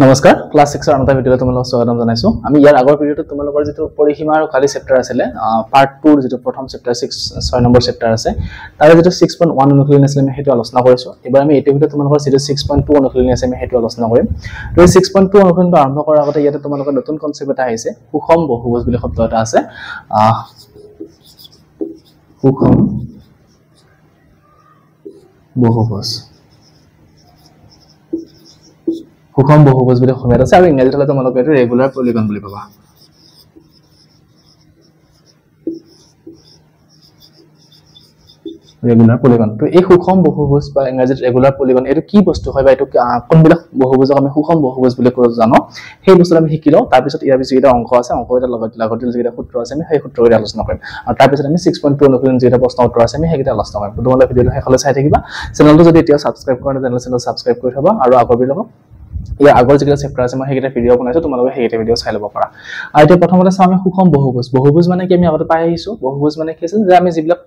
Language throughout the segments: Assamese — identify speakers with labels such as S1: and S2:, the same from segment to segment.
S1: নমস্কাৰ ক্লাস 6 ৰ আনটা ভিডিঅ'ত তোমালোকক স্বাগতম জনাইছো আমি ইয়াৰ আগৰ ভিডিঅ'ত তোমালোকৰ যেটো পৰিসীমা আৰু খালি চেপ্টাৰ আছিল পাৰ্ট 2 ৰ যেটো প্ৰথম চেপ্টাৰ 6 নম্বৰ চেপ্টাৰ আছে তাৰে যেটো 6.1 অনুশীলনী আছিল আমি হেতু আলোচনা কৰিছো এবাৰ আমি এই ভিডিঅ'ত তোমালোকৰ যেটো 6.2 অনুশীলনী আছে আমি হেতু আলোচনা কৰিম তো 6.2 অনুশীলনটো আৰম্ভ কৰাৰ আগতে ইয়াতে তোমালোকৰ নতুন কনসেপ্ট এটা আহিছে সুষম বহুভুজ বুলি শব্দ এটা আছে সুষম বহুভুজ সুষম বহুভুজ বুলি অসমীয়াত আছে আৰু ইংৰাজীত হলে তোমালোকে এটো ৰেগুলাৰ পলিগন বুলি পাবা ৰেগুলাৰ পলিগন তো এই সুষম বহুভুজ বা ইংৰাজীত ৰেগুলাৰ পলিগন এটো কি বস্তু হয় বা এটো কোনবিলাক বহুভুজক আমি সুষম বহুভুজ বুলি কওঁ জানো সেই বস্তু আমি শিকিলো তাৰ পিছত ইয়াৰ পিছত এটা অংক আছে অংক এটা লগতে যেটা সূত্ৰ আছে আমি সেই সূত্ৰৰে আলোচনা কৰিম আৰু তাৰ পিছত আমি 6.2 অনুশীলন যেটা প্ৰশ্ন উত্তৰ আছে আমি হেকিটা আলোচনা কৰিম তো তোমালোকে ভিডিঅটো শেষলৈ চাই থাকিবা চেনেলটো যদি এতিয়া সাবস্ক্ৰাইব কৰা নাই চেনেল সাবস্ক্ৰাইব কৰি থবা আৰু আগৰ ভিডিঅ ইয়াৰ আগৰ যেটা চেপ্টাৰ আছে মই হেকিটা ভিডিঅ বনাইছো তোমালোকে হেকিটা ভিডিঅ চাই লব পাৰা আৰু এতিয়া প্ৰথমতে চাও আমি সুষম বহুভুজ বহুভুজ মানে কি আমি আগতে পাই আহিছো বহুভুজ মানে কি আছিল যে আমি যিবিলাক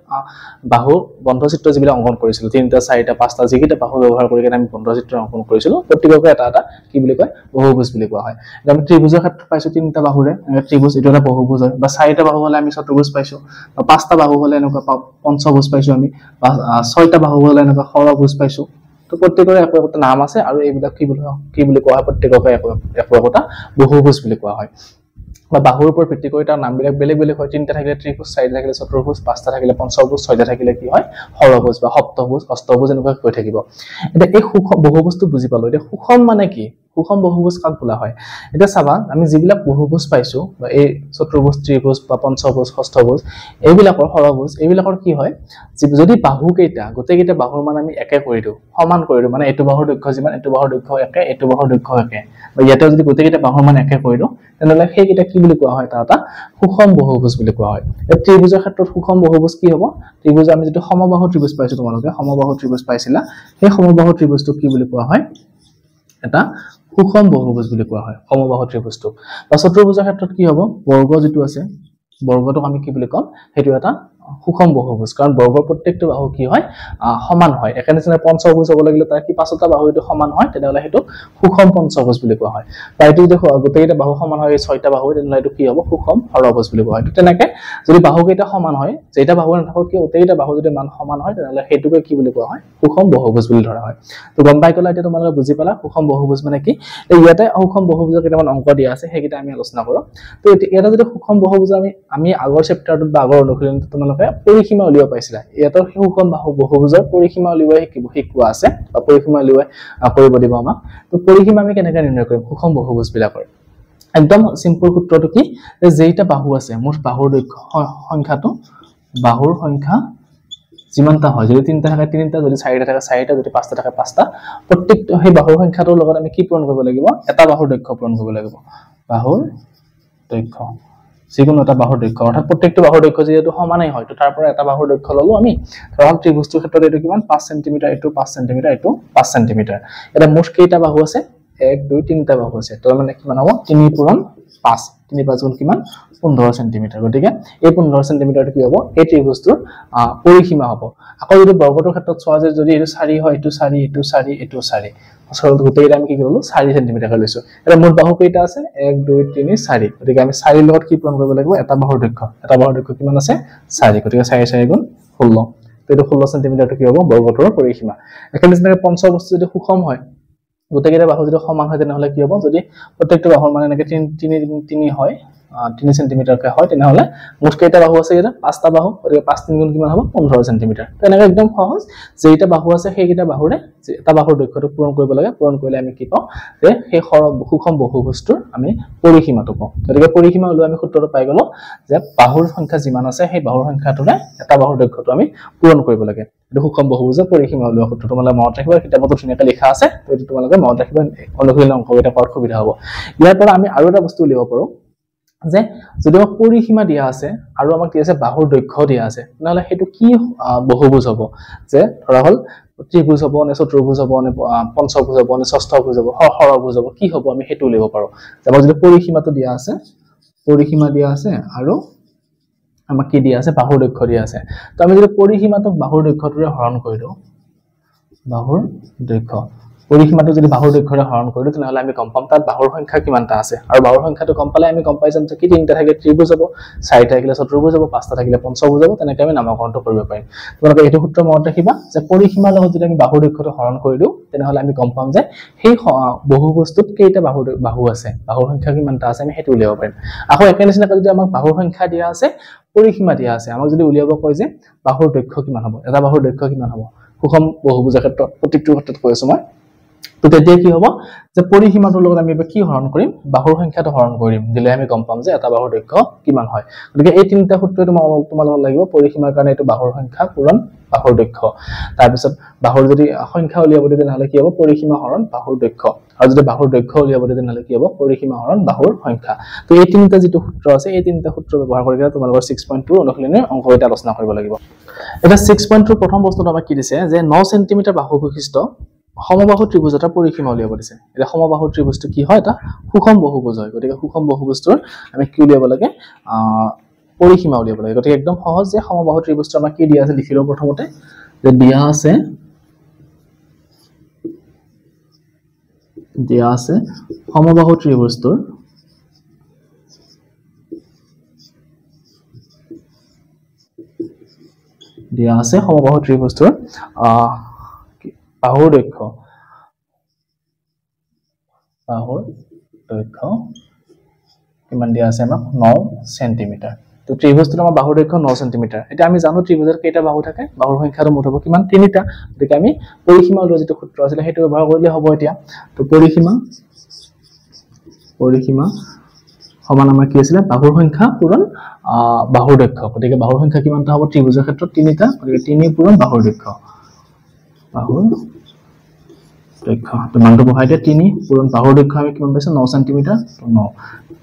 S1: বাহু বন্ধচিত্ৰ যিবিলাক অংকন কৰিছিলো 3টা 4টা 5টা যিকিটা বাহু ব্যৱহাৰ কৰি আমি বন্ধচিত্ৰ অংকন কৰিছিলো প্ৰত্যেককে এটা এটা কি বুলি কয় বহুভুজ বুলি কোৱা হয় আমি ত্ৰিভুজৰ ক্ষেত্ৰত পাইছো 3টা বাহুৰে ত্ৰিভুজ এটা এটা বহুভুজ হয় বা 4টা বাহু হলে আমি চতুৰ্ভুজ পাইছো বা 5টা বাহু হলে এনেকুৱা পঞ্চভুজ পাইছো আমি বা 6টা বাহু হলে এনেকুৱা ষড়ভুজ পাইছো তো প্ৰত্যেকৰে একোটা নাম আছে আৰু এইবিলাক কি বুলি কোৱা হয় প্ৰত্যেককে একোটা বহুভুজ বুলি কোৱা হয় বা বাহুৰ ওপৰত ভিত্তি কৰি তাৰ নামবিলাক বেলেগ বেলেগ হয় 3টা থাকিলে ত্ৰিভুজ 4টা থাকিলে চতুৰ্ভুজ 5টা থাকিলে পঞ্চভুজ 6টা থাকিলে কি হয় ষড়ভুজ বা সপ্তভুজ অষ্টভুজ এনেকুৱা কৈ থাকিব এটা এই সুষম বহুভুজটো বুজি পালো এটা সুষম মানে কি সুষম বহুভুজ কাক বোলা হয় এটা চাবা আমি যিবিলাক বহুভুজ পাইছো বা এই চতুৰ্ভুজ ত্ৰিভুজ বা পঞ্চভুজ ষষ্ঠভুজ এইবিলাকৰ ষড়ভুজ এইবিলাকৰ কি হয় যদি বাহু কেইটা গোটেইকেইটা বাহুৰ মান আমি একে কৰি দিও সমান কৰি দিও মানে এটো বাহুৰ দৈৰ্ঘ্য যিমান এটো বাহুৰ দৈৰ্ঘ্য একে এটো বাহুৰ দৈৰ্ঘ্য একে বা ইয়াতে যদি গোটেইকেইটা বাহুৰ মান একে কৰি দিও তেনেহলে সেইকেইটা কি বুলি কোৱা হয় এটা সুষম বহুভুজ বুলি কোৱা হয় এই ত্ৰিভুজৰ ক্ষেত্ৰত সুষম বহুভুজ কি হ'ব ত্ৰিভুজ আমি যেটো সমবাহু ত্ৰিভুজ পাইছো তোমালোকে সমবাহু ত্ৰিভুজ পাইছিলা সেই সমবাহু ত্ৰিভুজটো কি বুলি কোৱা হয় এটা সুষম বহুভুজ বুলি কোৱা হয় সমবাহু ত্ৰিভুজটো বা চতুৰ্ভুজৰ ক্ষেত্ৰত কি হ'ব বৰ্গ যেটো আছে বৰ্গটোক আমি কি বুলি কম হেতু এটা সুষম বহুভুজ কাৰণ বৰ্গৰ প্ৰত্যেকটো বাহু কি হয় সমান হয় একেনিচিনা পঞ্চভুজ হ'ব লাগিলে তাৰ কি পাঁচটা বাহু এটো সমান হয় তেনেহলে হেতু সুষম পঞ্চভুজ বুলি কোৱা হয় বা এটো দেখো গোটেইটা বাহু সমান হয় 6টা বাহু তেনেহলে এটো কি হ'ব সুষম ষড়ভুজ বুলি কোৱা হয় তেনেকে যদি বাহু কেইটা সমান হয় যেটা বাহু নাথাকক কি গোটেইটা বাহু যদি মান সমান হয় তেনেহলে হেতুকে কি বুলি কোৱা হয় সুষম বহুভুজ বুলি ধৰা হয় তো গম পাই গলা এতিয়া তোমালোকে বুজি পালা সুষম বহুভুজ মানে কি ইয়াতে সুষম বহুভুজৰ কেইটামান অংক দিয়া আছে হেকিটা আমি আলোচনা কৰো তো এটা যদি সুষম বহুভুজ আমি আগৰ চেপ্টাৰটোত বা আগৰ অনুশীলনটোত তোমালোকে পৰিসীমা উলিয়াব পাইছিলা ইয়াতৰ সুষম বহুভুজৰ পৰিসীমা উলিয়াব শিকোৱা আছে বা পৰিসীমা উলিয়াব কৰিব দিব আমাক তো পৰিসীমা আমি কেনেকৈ নিৰ্ণয় কৰিম সুষম বহুভুজ বিলাকৰ একদম সিম্পল সূত্ৰটো কি যে যেইটা বাহু আছে মোৰ বাহুৰ দৈৰ্ঘ্য সংখ্যাটো বাহুৰ সংখ্যা যিমানটা হয় যদি 3টা থাকে 3টা যদি 4টা থাকে 4টা যদি 5টা থাকে 5টা প্ৰত্যেকটো সেই বাহুৰ সংখ্যাটোৰ লগত আমি কি পূৰণ কৰিব লাগিব এটা বাহুৰ দৈৰ্ঘ্য পূৰণ কৰিব লাগিব বাহুৰ দৈৰ্ঘ্য যিকোনো এটা বাহুৰ দৈৰ্ঘ্য অৰ্থাৎ প্ৰত্যেকটো বাহুৰ দৈৰ্ঘ্য যেটো সমানেই হয় তো তাৰ পৰা এটা বাহুৰ দৈৰ্ঘ্য ললো আমি ধৰক ত্ৰিভুজটোৰ ক্ষেত্ৰত এটো কিমান 5 সেমি এটো 5 সেমি এটো 5 সেমি এটা মুঠ কেইটা বাহু আছে 1 2 3টা বাহু আছে তো মানে কিমান হ'ব 3 পূৰণ 5 3 5 গুণ কিমান 15 সেমি গতিকে এই 15 সেমিটো কি হ'ব এই ত্ৰিভুজটোৰ পৰিসীমা হ'ব আকৌ যদি বৰ্গটোৰ ক্ষেত্ৰত চোৱা যায় যদি এটো 4 হয় এটো 4 এটো 4 এটো 4 আসলে গোটেইটা আমি কি কৰিলো 4 সেমি লৈছো এটা মুঠ বাহু কেইটা আছে 1 2 3 4 গতিকে আমি 4 লগত কি পূৰণ কৰিব লাগিব এটা বাহুৰ দৈৰ্ঘ্য কিমান আছে 4 গতিকে 4 4 গুণ 16 তো এটো 16 সেমি কি হ'ব বৰ্গটোৰ পৰিসীমা একেনিচিনা পঞ্চভুজ যদি সুষম হয় গোটেইকেইটা বাহু যদি সমান হয় তেনেহলে কি হ'ব যদি প্ৰত্যেকটো বাহুৰ মানে এনেকে 3 হয় 3 সেমি হয় তেনেহলে মুঠ কেইটা বাহু আছে এটা 5টা বাহু গতিকে 5 3 গুণ কিমান হ'ব 15 সেমি তো এনেকে একদম সহজ যেইটা বাহু আছে সেইকেইটা বাহুৰে এটা বাহুৰ দৈৰ্ঘ্যটো পূৰণ কৰিব লাগে পূৰণ কৰিলে আমি কি পাওঁ যে সেই সুষম বহুভুজটোৰ আমি পৰিসীমাটো পাওঁ গতিকে পৰিসীমা লৈ আমি সূত্ৰটো পাই গলো যে বাহুৰ সংখ্যা যিমান আছে সেই বাহুৰ সংখ্যাটোৰে এটা বাহুৰ দৈৰ্ঘ্যটো আমি পূৰণ কৰিব লাগে এটো সুষম বহুভুজৰ পৰিসীমা লৈ সূত্ৰটো তোমালোকে মনত ৰাখিবা কিতাপত ধুনীয়াকৈ লিখা আছে তো এটো তোমালোকে মনত ৰাখিবা অনুশীলন অংককেইটা কৰাত সুবিধা হ'ব ইয়াৰ পৰা আমি আৰু এটা বস্তু উলিয়াব পাৰো যে যদি আমাক পৰিসীমা দিয়া আছে আৰু আমাক দিয়া আছে বাহুৰ দৈৰ্ঘ্য দিয়া আছে নহলে হেতু কি বহুভুজ হ'ব যে ধৰা হল ত্ৰিভুজ হ'ব নে চতুৰ্ভুজ হ'ব নে পঞ্চভুজ হ'ব নে ষষ্ঠভুজ হ'ব ষড়ভুজ হ'ব কি হ'ব আমি হেতু উলিয়াব পাৰো যে আমাক যদি পৰিসীমাটো দিয়া আছে পৰিসীমা দিয়া আছে আৰু আমাক কি দিয়া আছে বাহুৰ দৈৰ্ঘ্য দিয়া আছে তো আমি যদি পৰিসীমাটো বাহুৰ দৈৰ্ঘ্যটোৰে হৰণ কৰি দিও বাহুৰ দৈৰ্ঘ্য পৰিসীমাটো যদি বাহুৰ দৈৰ্ঘ্যৰে হৰণ কৰিলো তেনেহলে আমি গম পাম তাত বাহুৰ সংখ্যা কিমানটা আছে আৰু বাহুৰ সংখ্যাটো গম পালে আমি গম পাই যাম যে কি তিনিটা থাকে ত্ৰিভুজ হ'ব চাৰিটা থাকিলে চতুৰ্ভুজ হ'ব পাঁচটা থাকিলে পঞ্চভুজ হ'ব তেনেকৈ আমি নামকৰণটো কৰিব পাৰিম তোমালোকে এইটো সূত্ৰ মনত ৰাখিবা যে পৰিসীমাৰ লগত যদি আমি বাহুৰ দৈৰ্ঘ্যটো হৰণ কৰি দিওঁ তেনেহলে আমি গম পাম যে সেই বহুবস্তুত কেইটা বাহু আছে বাহুৰ সংখ্যা কিমানটা আছে আমি সেইটো উলিয়াব পাৰিম আকৌ একে নিচিনাকৈ যদি আমাক বাহুৰ সংখ্যা দিয়া আছে পৰিসীমা দিয়া আছে আমাক যদি উলিয়াব কয় যে বাহুৰ দৈৰ্ঘ্য কিমান হ'ব এটা বাহুৰ দৈৰ্ঘ্য কিমান হ'ব সুষম বহুভুজৰ ক্ষেত্ৰত প্ৰত্যেকটোৰ ক্ষেত্ৰত কৈ আছো মই তো তেতিয়া কি হ'ব যে পৰিসীমাটোৰ লগত আমি কি হৰণ কৰিম বাহুৰ সংখ্যাটো হৰণ কৰিম দিলে আমি গম পাম যে এটা বাহুৰ দৈৰ্ঘ্য কিমান হয় গতিকে এই তিনিটা সূত্ৰটো তোমালোকক লাগিব পৰিসীমাৰ কাৰণে এইটো বাহুৰ সংখ্যা পূৰণ বাহুৰ দৈৰ্ঘ্য তাৰ পিছত বাহুৰ যদি সংখ্যা উলিয়াব দিয়ে তেনেহলে কি হ'ব পৰিসীমা হৰণ বাহুৰ দৈৰ্ঘ্য আৰু যদি বাহুৰ দৈৰ্ঘ্য উলিয়াব দিয়ে তেনেহলে কি হ'ব পৰিসীমা হৰণ বাহুৰ সংখ্যা তো এই তিনিটা যেটো সূত্ৰ আছে এই তিনিটা সূত্ৰ ব্যৱহাৰ কৰি তোমালোকৰ 6.2 অনুশীলনীৰ অংক এটা আলোচনা কৰিব লাগিব এটা 6.2 প্ৰথম বস্তুটো আমাক কি দিছে যে 9 সেমি বাহু বৈশিষ্ট্য সমবাহু ত্ৰিভুজ এটা পৰিসীমা উলিয়াব দিছে এটা সমবাহু ত্ৰিভুজটো কি হয় এটা সুষম বহুভুজ হয় গতিকে সুষম বহুভুজৰ আমি কি উলিয়াব লাগে পৰিসীমা উলিয়াব লাগে গতিকে একদম সহজ যে সমবাহু ত্ৰিভুজটো আমাক কি দিয়া আছে লিখিলো প্ৰথমতে যে দিয়া আছে সমবাহু ত্ৰিভুজটোৰ দিয়া আছে সমবাহু ত্ৰিভুজটোৰ বাহুৰ দৈৰ্ঘ্য কিমান দিয়া আছে আমাক 9 সেন্টিমিটাৰ তো ত্ৰিভুজটোৰ আমাৰ বাহুৰ দৈৰ্ঘ্য 9 সেন্টিমিটাৰ এটা আমি জানো ত্ৰিভুজৰ কেইটা বাহু থাকে বাহুৰ সংখ্যাটো মুঠ হ'ব কিমান তিনিটা গতিকে আমি পৰিসীমা উলিওৱা যেটো সূত্ৰ আছিল সেইটো ব্যৱহাৰ কৰিলে হ'ব এতিয়া তো পৰিসীমা সমান আমাৰ কি আছিল বাহুৰ সংখ্যা পূৰণ বাহুৰ দৈৰ্ঘ্য গতিকে বাহুৰ সংখ্যা কিমানটা হ'ব ত্ৰিভুজৰ ক্ষেত্ৰত তিনিটা গতিকে 3 পূৰণ বাহুৰ দৈৰ্ঘ্য দৈৰ্ঘ্য তো মানটো বহাই দিয়া 3 পূৰণ বাহুৰ দৈৰ্ঘ্য আমি কিমান পাইছো 9 সেন্টিমিটাৰ তো 9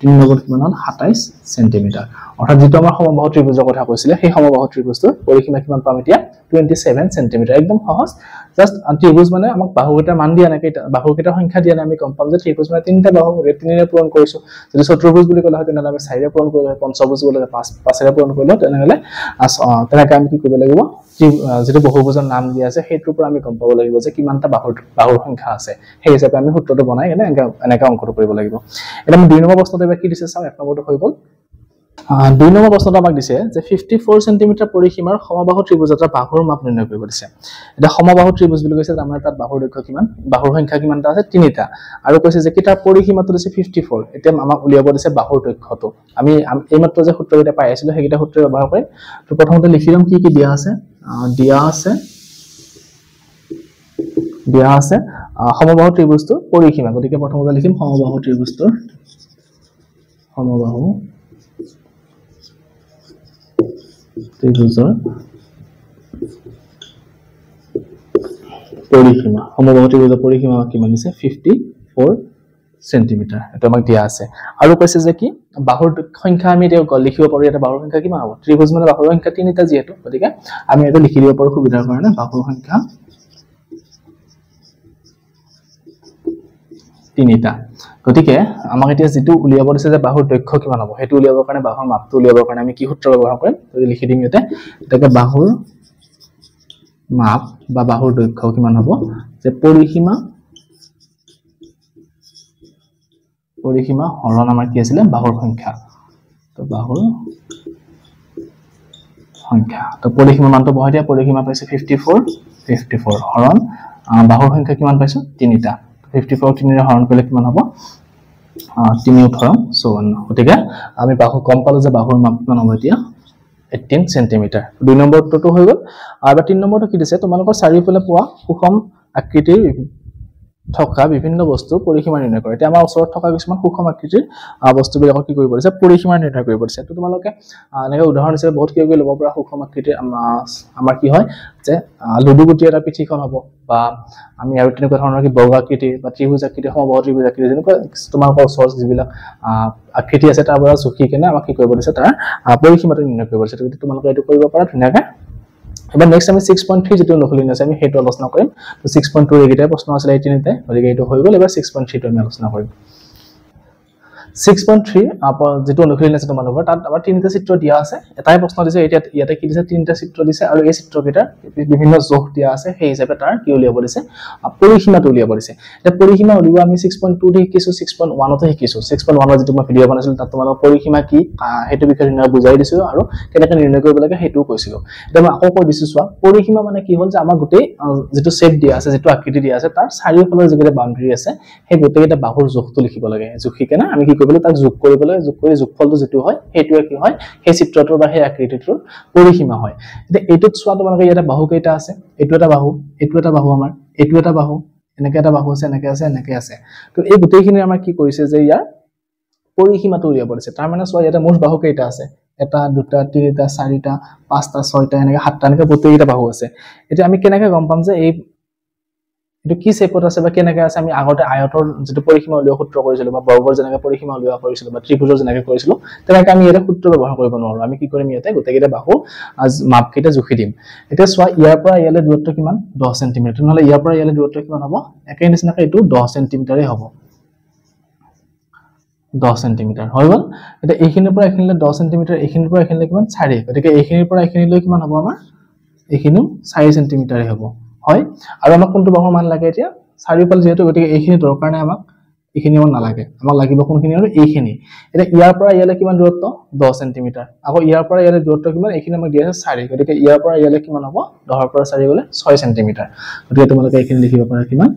S1: 3 লগত কিমান হ'ল 27 সেন্টিমিটাৰ অৰ্থাৎ যেটো আমাৰ সমবাহু ত্ৰিভুজৰ কথা কৈছিলে সেই সমবাহু ত্ৰিভুজটোৰ পৰিসীমা কিমান পাম এতিয়া 27 সেন্টিমিটাৰ একদম সহজ জাস্ট ত্ৰিভুজ মানে আমাক বাহুকেইটাৰ মান দিয়া নাই বাহুকেইটাৰ সংখ্যা দিয়া নাই আমি গম পাম যে ত্ৰিভুজ মানে তিনিটা বাহু 3 ৰে পূৰণ কৰিছো যদি চতুৰ্ভুজ বুলি ক'লে হয় তেনেহলে আমি 4 ৰে পূৰণ কৰিলে পঞ্চভুজ বুলি ক'লে 5 ৰে পূৰণ কৰিলে তেনেহলে তেনেকৈ আমি কি কৰিব লাগিব যেটো বহুভুজৰ নাম দিয়া আছে সেইটোৰ পৰা আমি গম পাব লাগিব যে কিমানটা বাহুৰ সংখ্যা আছে সেই হিচাপে আমি সূত্ৰটো বনাই এনেকা অংকটো কৰিব লাগিব এটা আমি 2 নম্বৰ প্ৰশ্নটো এবাৰ কি দিছে চাও 1 নম্বৰটো হৈ গ'ল 2 নম্বৰ প্ৰশ্নটো আমাক দিছে যে 54 সেন্টিমিটাৰ পৰিসীমাৰ সমবাহু ত্ৰিভুজ এটা বাহুৰ মাপ নিৰ্ণয় কৰিব দিছে এটা সমবাহু ত্ৰিভুজ বুলি কৈছে আমাৰ তাত বাহুৰ দৈৰ্ঘ্য কিমান বাহুৰ সংখ্যা কিমানটা আছে তিনিটা আৰু কৈছে যে কিটা পৰিসীমাটো দিছে 54 এতিয়া আমাক উলিয়াব দিছে বাহুৰ দৈৰ্ঘ্যটো আমি এইমাত্ৰ যে সূত্ৰকেইটা পাই আছিলো সেইকেইটা সূত্ৰ ব্যৱহাৰ কৰিম তো প্ৰথমতে লিখি লম কি দিয়া আছে সমবাহু ত্ৰিভুজটোৰ পৰিসীমা গতিকে প্ৰথমতে লিখিম সমবাহু ত্ৰিভুজটোৰ ত্ৰিভুজৰ পৰিসীমা সমবাহু ত্ৰিভুজৰ পৰিসীমা কিমান দিছে 54 সেন্টিমিটাৰ এটা আমাক দিয়া আছে আৰু কৈছে যে কি বাহুৰ সংখ্যা আমি লিখিব পাৰো এটা বাহুৰ সংখ্যা কিমান হ'ব ত্ৰিভুজ মানে বাহুৰ সংখ্যা তিনিটা যেহেতু গতিকে আমি এটা লিখি দিব পাৰো সুবিধাৰ কাৰণে বাহুৰ সংখ্যা তিনিটা গতিকে আমাক এতিয়া যেটো উলিয়াব দিছে যে বাহুৰ দৈৰ্ঘ্য কিমান হ'ব হেতু উলিয়াবৰ কাৰণে বাহুৰ মাপটো উলিয়াবৰ কাৰণে আমি কি সূত্ৰ ব্যৱহাৰ কৰিম যদি লিখি দিম ইয়াতে এটাকে বাহুৰ মাপ বা বাহুৰ দৈৰ্ঘ্য কিমান হ'ব যে পৰিসীমা হৰণ আমাৰ কি আছিল বাহুৰ সংখ্যা তো বাহুৰ সংখ্যা তো পৰিসীমা মানটো বহাই দিয়া পৰিসীমা পাইছে 54 হৰণ বাহুৰ সংখ্যা কিমান পাইছো তিনিটা 54 3 ৰে হৰণ কৰিলে কিমান হ'ব 3 18 54 গতিকে আমি বাহু কম পালো যে বাহুৰ মাপ কিমান হ'ব এতিয়া 18 সেন্টিমিটাৰ 2 নম্বৰটো হৈ গ'ল আৰু 3 নম্বৰটো কি দিছে তোমালোকৰ চাৰিওফালে পোৱা সুষম আকৃতিৰ থকা বিভিন্ন বস্তুৰ পৰিসীমা নিৰ্ণয় কৰে এতিয়া আমাৰ ওচৰত থকা কিছুমান সুষম আকৃতিৰ বস্তুবিলাকৰ কি কৰিব দিছে পৰিসীমা নিৰ্ণয় কৰিব দিছে তো তোমালোকে এনেকৈ উদাহৰণ হিচাপে বহুত কিবা ল'ব পৰা সুষম আকৃতিৰ আমাৰ কি হয় যে লুডু গুটি এটা পিঠিখন হ'ব বা আমি আৰু তেনেকুৱা ধৰণৰ কি বৰ্গাকৃতি বা ত্ৰিভুজ আকৃতি সমবাহু ত্ৰিভুজ আকৃতি যেনেকুৱা তোমালোকৰ ওচৰত যিবিলাক আকৃতি আছে তাৰ পৰা জুখি কেনে আমাক কি কৰিব দিছে তাৰ পৰিসীমাটো নিৰ্ণয় কৰিব দিছে গতিকে তোমালোকে এইটো কৰিব পাৰা ধুনীয়াকৈ এবাৰ নেক্সট আমি 6.3 যেটো অনুশীলনী আছে আমি হেতু আলোচনা কৰিম তো 6.2 এগিটা প্ৰশ্ন আছিল এই তিনিটা গতিকে এইটো হৈ গ'ল এবাৰ 6.3 টো আমি আলোচনা কৰিম 6.3 যেটো অনুশীলন আছে তোমালোকৰ তাত আমাৰ তিনিটা চিত্ৰ দিয়া আছে এটাই প্ৰশ্ন দিছে এতিয়া ইয়াতে কি দিছে তিনিটা চিত্ৰ দিছে আৰু এই চিত্ৰকেইটা বিভিন্ন জোখ দিয়া আছে সেই হিচাপে তাৰ কি উলিয়াব দিছে পৰিসীমাটো উলিয়াব দিছে এতিয়া পৰিসীমা উলিওৱা আমি 6.2 তে শিকিছো 6.1 তে শিকিছো 6.1 যেটো মই ভিডিও বনাইছিলো তাত তোমালোকৰ পৰিসীমা কি হেতু বিষয়ে বুজাই দিছো আৰু কেনেকৈ নিৰ্ণয় কৰিব লাগে হেতুও কৈছিলো এতিয়া মই আকৌ কৈ দিছো চোৱা পৰিসীমা মানে কি হ'ল যে আমাৰ গোটেই যেটো শেপ দিয়া আছে যেটো আকৃতি দিয়া আছে তাৰ চাৰিওফালৰ যেটা বাউণ্ডাৰী আছে সেই গোটেইটা বাহুৰ জোখটো লিখিব লাগে জোখিকে না আমি কি কৰিব লাগে তাক যোগ কৰিবলৈ যোগ কৰি যোগফলটো যেটো হয় হেতুৱে কি হয় সেই চিত্ৰটোৰ বা সেই আকৃতিটোৰ পৰিসীমা হয় এতিয়া এইটোত চোৱা তোমালোকে ইয়াতে বাহু কেইটা আছে এইটো এটা বাহু আমাৰ এইটো এটা বাহু এনেকে এটা বাহু আছে এনেকে আছে তো এই গোটেইখিনি আমাৰ কি কৰিছে যে ইয়াৰ পৰিসীমাটো উলিয়াব দিছে তাৰ মানে চোৱা ইয়াতে মুঠ বাহু কেইটা আছে এটা দুটা তিনিটা চাৰিটা পাঁচটা ছয়টা এনেকে সাতটা এনেকে গোটেইটা বাহু আছে এতিয়া আমি কেনেকৈ গম পাম যে এই এটো কি শেপত আছে বা কেনেকৈ আছে আমি আগতে আয়তৰ যেটো পৰিসীমা উলিওৱা সূত্ৰ কৰিছিলো বা বৰ্গৰ যেনেকৈ পৰিসীমা উলিওৱা কৰিছিলো বা ত্ৰিভুজৰ যেনেকৈ কৰিছিলো তেনেকৈ আমি ইয়াতে সূত্ৰ ব্যৱহাৰ কৰিব নোৱাৰো আমি কি কৰিম ইয়াতে গোটেইটা বাহু মাপ কেইটা জুখি দিম এতিয়া চোৱা ইয়াৰ পৰা ইয়ালে দূৰত্ব কিমান 10 সেমি নহলে ইয়াৰ পৰা ইয়ালে দূৰত্ব কিমান হ'ব একে নিচিনাকৈ এটো 10 সেমি হ'ব 10 সেমি হৈ গল এটা এইখিনিৰ পৰা এইখিনিলৈ 10 সেমি এইখিনিৰ পৰা এইখিনিলৈ কিমান 4 গতিকে এইখিনিৰ পৰা এইখিনিলৈ কিমান হ'ব আমাৰ এইখিনি 4 সেমি হ'ব হয় আৰু আমাক কোনটো বাহুৰ মান লাগে এতিয়া চাৰিওফাল যেহেতু গতিকে এইখিনি দৰকাৰ নাই আমাক এইখিনি আমাৰ নালাগে আমাক লাগিব কোনখিনি আৰু এইখিনি এটা ইয়াৰ পৰা ইয়ালে কিমান দূৰত্ব 10 সেমি আকৌ ইয়াৰ পৰা ইয়ালে দূৰত্ব কিমান এইখিনি আমাক দিয়া আছে 4 গতিকে ইয়াৰ পৰা ইয়ালে কিমান হ'ব 10 ৰ পৰা 4 গলে 6 সেমি গতিকে তোমালোকে এইখিনি লিখিব পাৰা কিমান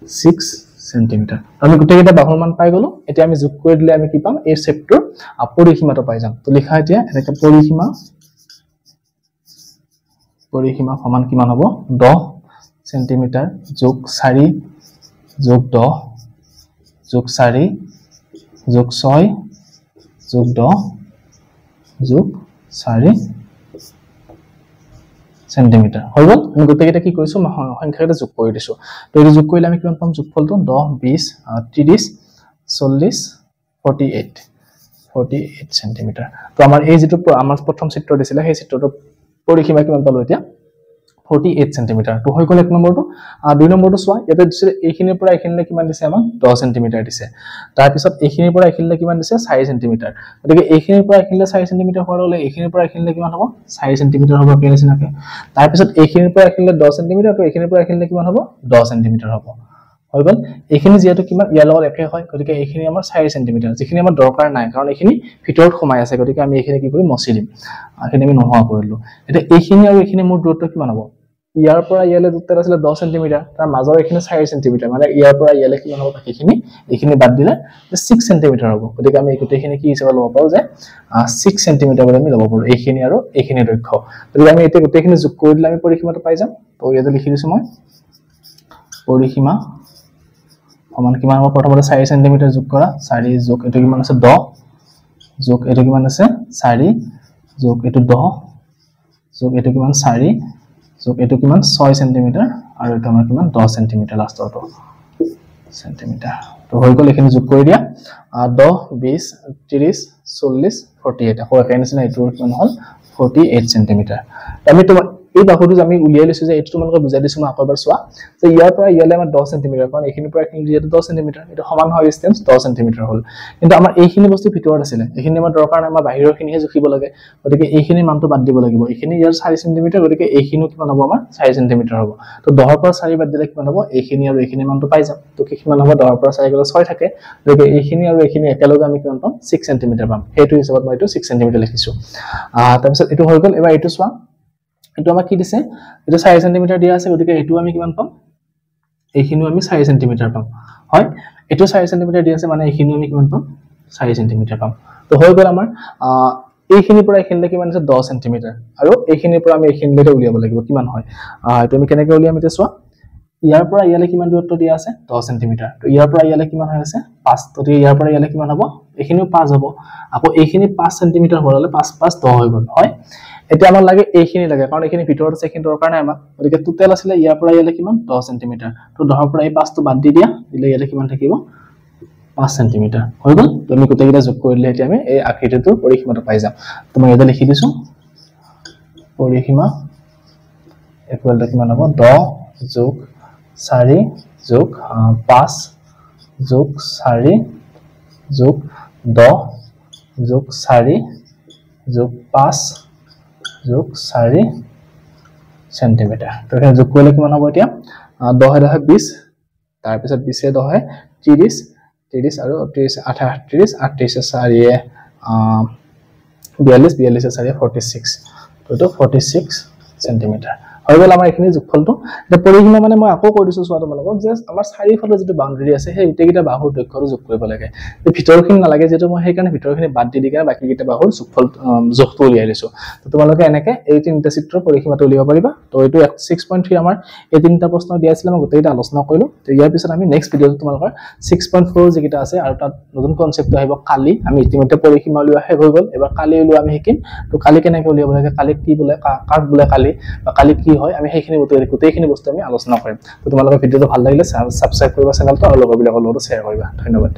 S1: 6 সেমি আমি গোটেইটা বাহুৰ মান পাই গলো এতিয়া আমি যোগ কৰি দিলে আমি কি পাম এই শেপটোৰ পৰিসীমাটো পাই যাম তো লিখা এতিয়া এনেকৈ পৰিসীমা সমান কিমান হ'ব 10 সেমি যোগ 4 যোগ 10 যোগ 4 যোগ 6 যোগ 10 যোগ 4 সেমি হৈ গল আমি গোটেইটা কি কৰিছো সংখ্যাটা যোগ কৰি দিছো তো এই যোগ কৰিলে আমি কিমান পাম যোগফলটো 10 20 30 40 48 সেমি তো আমাৰ এই যেটো আমাৰ প্ৰথম চিত্ৰ দিছিলে সেই চিত্ৰটো পৰিসীমা কিমান পালো এতিয়া 48 সেমি তো হৈ গল এক নম্বৰটো দুই নম্বৰটো চোৱা ইয়াতে দিছে এইখিনিৰ পৰা এইখিনিলৈ কিমান দিছে আমাক 10 সেমি দিছে তাৰ পিছত এইখিনিৰ পৰা এইখিনিলৈ কিমান দিছে 4 সেমি গতিকে এইখিনিৰ পৰা এইখিনিলৈ 4 সেমি হোৱাৰ লগে এইখিনিৰ পৰা এইখিনিলৈ কিমান হ'ব 4 সেমি হ'ব কি নিচিনাকৈ তাৰ পিছত এইখিনিৰ পৰা এইখিনিলৈ 10 সেমি আৰু এইখিনিৰ পৰা এইখিনিলৈ কিমান হ'ব 10 সেমি হ'ব হৈ গল এইখিনি যেটো কিমান ইয়াৰ লগত একে হয় গতিকে এইখিনি আমাৰ 4 সেমি যিখিনি আমাৰ দৰকাৰ নাই কাৰণ এইখিনি ভিতৰত সোমাই আছে গতিকে আমি এইখিনি কি কৰি মচি দিম এইখিনি আমি নোহোৱা কৰিলো এটা এইখিনি আৰু এইখিনি মোৰ দূৰত্ব কিমান হ'ব ইয়াৰ পৰা ইয়ালে দূৰত্ব আছিল 10 সেমি তাৰ মাজৰ এইখিনি 4 সেমি মানে ইয়াৰ পৰা ইয়ালে কিমান হ'ব এইখিনি বাদ দিলে 6 সেমি হ'ব গতিকে আমি গোটেইখিনি কি হিচাপে ল'ব পাৰো যে 6 সেমি বুলি আমি ল'ব পাৰো এইখিনি আৰু এইখিনি দৈৰ্ঘ্য গতিকে আমি এতিয়া গোটেইখিনি যোগ কৰি দিলে আমি পৰিসীমাটো পাই যাম তো ইয়াতে লিখি দিছো মই পৰিসীমা সমান কিমান হ'ব প্ৰথমতে 4 সেমি যোগ কৰা 4 যোগ এটো কিমান আছে 10 যোগ এটো কিমান আছে 4 যোগ এটো 10 যোগ এটো কিমান 4 যোগ এটো কিমান 6 সেমি আৰু এটো আমাৰ কিমান 10 সেমি লাষ্টৰটো সেমি তো হৈ গল এখিনি যোগ কৰি দিয়া 10 20 30 40 48 আকৌ একে নিচিনা এটো কিমান হ'ল 48 সেমি আমি তো এই বাহুটো আমি উলিয়াই লৈছো যে এটো তোমালোকে বুজাই দিছো মই আকবাৰ চোৱা যে ইয়াৰ পৰা ইয়ালে আমাৰ 10 সেমি কাৰণ এইখিনিৰ পৰা এইখিনি যেটো 10 সেমি এটা সমান হয় ডিসটেন্স 10 সেমি হ'ল কিন্তু আমাৰ এইখিনি বস্তু ভিতৰত আছিল এইখিনি আমাৰ দৰকাৰ নাই আমাৰ বাহিৰৰ খিনিহে জুখিব লাগে গতিকে এইখিনি মানটো বাদ দিব লাগিব এইখিনি ইয়াৰ 4 সেমি গতিকে এইখিনিও কিমান হ'ব আমাৰ 4 সেমি হ'ব তো 10 ৰ পৰা 4 বাদ দিলে কিমান হ'ব এইখিনি আৰু এইখিনি মানটো পাই যাম তো কিমান হ'ব 10 ৰ পৰা 4 গলে 6 থাকে গতিকে এইখিনি আৰু এইখিনি একেলগে আমি কিমান পাম 6 সেমি পাম হেতু হিচাপত মই এটো 6 সেমি লিখিছো তাৰ পিছত এটো হৈ গল এবাৰ এটো চোৱা এটো আমাক কি দিছে এটো 4 সেমি দিয়া আছে গতিকে এটো আমি কিমান পাম এইখিনিও আমি 4 সেমি পাম হয় এটো 4 সেমি দিয়া আছে মানে এইখিনিও আমি কিমান পাম 4 সেমি পাম তো হৈ গল আমাৰ এইখিনিৰ পৰা এইখিনিলৈ কিমান আছে 10 সেমি আৰু এইখিনিৰ পৰা আমি এইখিনিলৈ উলিয়াব লাগিব কিমান হয় এটো আমি কেনেকৈ উলিয়াম এতিয়া চোৱা ইয়াৰ পৰা ইয়ালে কিমান দূৰত্ব দিয়া আছে 10 সেমি তো ইয়াৰ পৰা ইয়ালে কিমান হৈ আছে 5 তো ইয়াৰ পৰা ইয়ালে কিমান হ'ব এইখিনিও 5 হ'ব আকৌ এইখিনি 5 সেমি হ'লে 5 5 10 হৈ গল হয় এতিয়া আমাৰ লাগে এইখিনি লাগে কাৰণ এইখিনি ভিতৰত আছে এইখিনি দৰকাৰ নাই আমাক গতিকে টোটাল আছিল ইয়াৰ পৰা ইয়ালে কিমান 10 সেমি তো 10 ৰ পৰা এই 5 টো বাদ দি দিয়া দিলে ইয়ালে কিমান থাকিব 5 সেমি হৈ গল তুমি গোটেইটা যোগ কৰিলে এতিয়া আমি এই আকৃতিটোৰ পৰিসীমাটো পাই যাম তুমি ইয়াতে লিখি দিছো পৰিসীমা ইকুৱেল টু কিমান হ'ব 10 যোগ 4 যোগ 5 যোগ 4 যোগ 10 যোগ 4 যোগ 5 যোগ 4 সেন্টিমিটার তো এখানে যোগ করলে কিমান হ'ব এতিয়া 10 এ 10 20 তাৰ পিছত 20 এ 10 30 30 আৰু 30 38 38 4 42 42 4 46 তো এটা 46 সেন্টিমিটার হৈ গল আমাৰ এখিনি যোগফলটো এটা পৰিসীমা মানে মই আকৌ কৈ দিছো চোৱা তোমালোকক যে আমাৰ চাৰিফালৰ যেটো বাউন্ডাৰী আছে সেই উটেকিটা বাহুৰ দৈৰ্ঘ্যটো যোগ কৰিব লাগে যে ভিতৰখিনি নালাগে যেটো মই সেই কাৰণে ভিতৰখিনি বাদ দি দিকে বাকি কিটা বাহুৰ যোগফল যোগটো উলিয়াই দিছো তো তোমালোকে এনেকে এই তিনটা চিত্ৰৰ পৰিসীমাটো উলিয়াব পাৰিবা তো এইটো 6.3 আমাৰ এই তিনটা প্ৰশ্ন দিয়া আছিল মই গোটেইটা আলোচনা কৰিলো তো ইয়াৰ পিছত আমি নেক্সট ভিডিঅ'ত তোমালোকৰ 6.4 যেকিটা আছে আৰু তাত নতুন কনসেপ্ট আহিব কালি আমি ইতিমধ্যে পৰিসীমা উলিওৱা শেষ হৈ গল এবাৰ কালি উলিওৱা আমি শিকিম তো কালি কেনেকৈ উলিয়াব লাগে কালি কি বোলে কাক বোলে কালি বা কালি কি হয় আমি সেইখিনি গোটেইখিনি বস্তু আমি আলোচনা কৰিম তো তোমালোকৰ ভিডিঅ'টো ভাল লাগিলে সাবস্ক্ৰাইব কৰিবা চেনেলটো আৰু লগৰবিলাকৰ লগত শ্বেয়াৰ কৰিবা ধন্যবাদ